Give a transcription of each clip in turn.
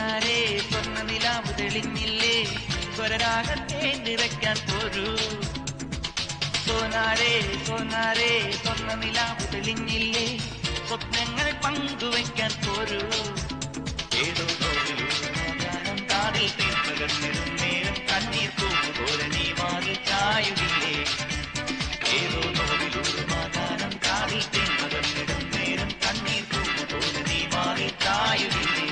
സോനാരേ സ്വർണ്ണ നിലാവ് തെളിഞ്ഞില്ലേ സ്വരരാഗത്തെ നിറയ്ക്കാൻ പോരൂ സോനാരേ സോനാരേ സ്വർണ്ണ നിലാവ് തെളിഞ്ഞില്ലേ സ്വപ്നങ്ങൾ പങ്കുവയ്ക്കാൻ പോരൂ ഏതോ ഗാനം കാതിൽ തീർപ്പകർന്നിടും നേരം കണ്ണീർ പൂപോലെ നീ മാറി ചായുകില്ലേ ഏതോ ഗാനം കാതിൽ തീർപ്പകർന്നിടും നേരം കണ്ണീർ പൂപോലെ നീ മാറി ചായുകില്ലേ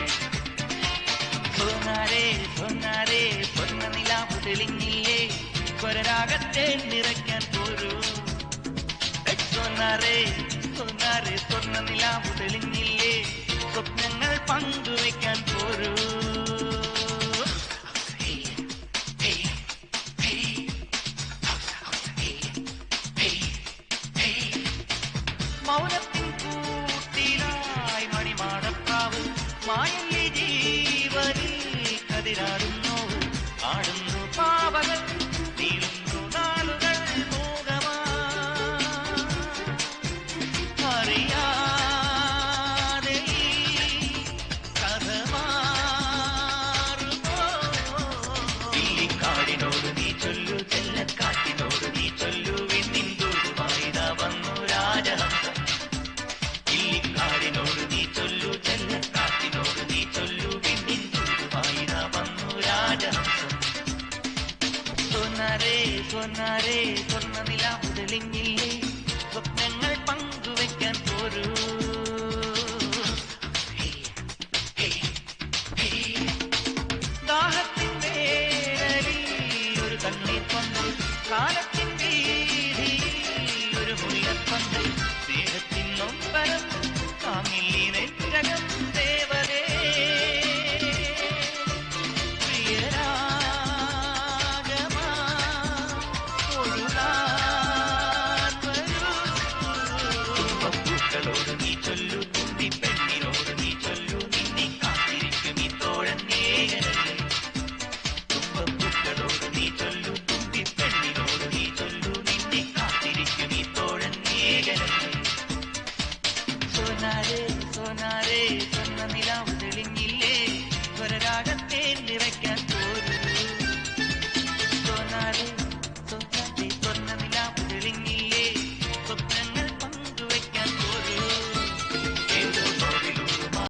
സോനാരേ സോനാരേ സ്വർണ്ണ നിലാവ് തെളിഞ്ഞില്ലേ സ്വരരാഗത്തെ നിറയ്ക്കാൻ പോരൂ സോനാരേ സോനാരേ സ്വർണ്ണ നിലാവ് തെളിഞ്ഞില്ലേ സ്വപ്നങ്ങൾ പങ്കുവയ്ക്കാൻ പോരൂ മൗനത്തിൻ കൂട്ടിലായി മണിമാടപ്രാവ് മായല്ലേ ജീവനിൽ കതിരാടുന്നു ആടുന്നു പാവകൾ നീളുന്നു നാളുകൾ മോഹമാ അറിയാതെ കഥ മാറുമോ ഇല്ലിക്കാടിനോട് നീ ചൊല്ലു ചെല്ലക്കാട്ടിനോട് നീ ചൊല്ലു വിന്നിന്തുവായിത വന്നു രാജഹംസം ഇല്ലിക്കാടിനോട് നീ ചൊല്ലു ചെല്ലക്കാട്ടിനോട് നീ ചൊല്ലു വിന്നിന്തുവായിത വന്നു രാജഹംസം സോനാരേ സോനാരേ സ്വർണ്ണ നിലാവ് തെളിഞ്ഞില്ലേ സ്വപ്നങ്ങൾ പങ്കുവയ്ക്കാൻ പോരൂ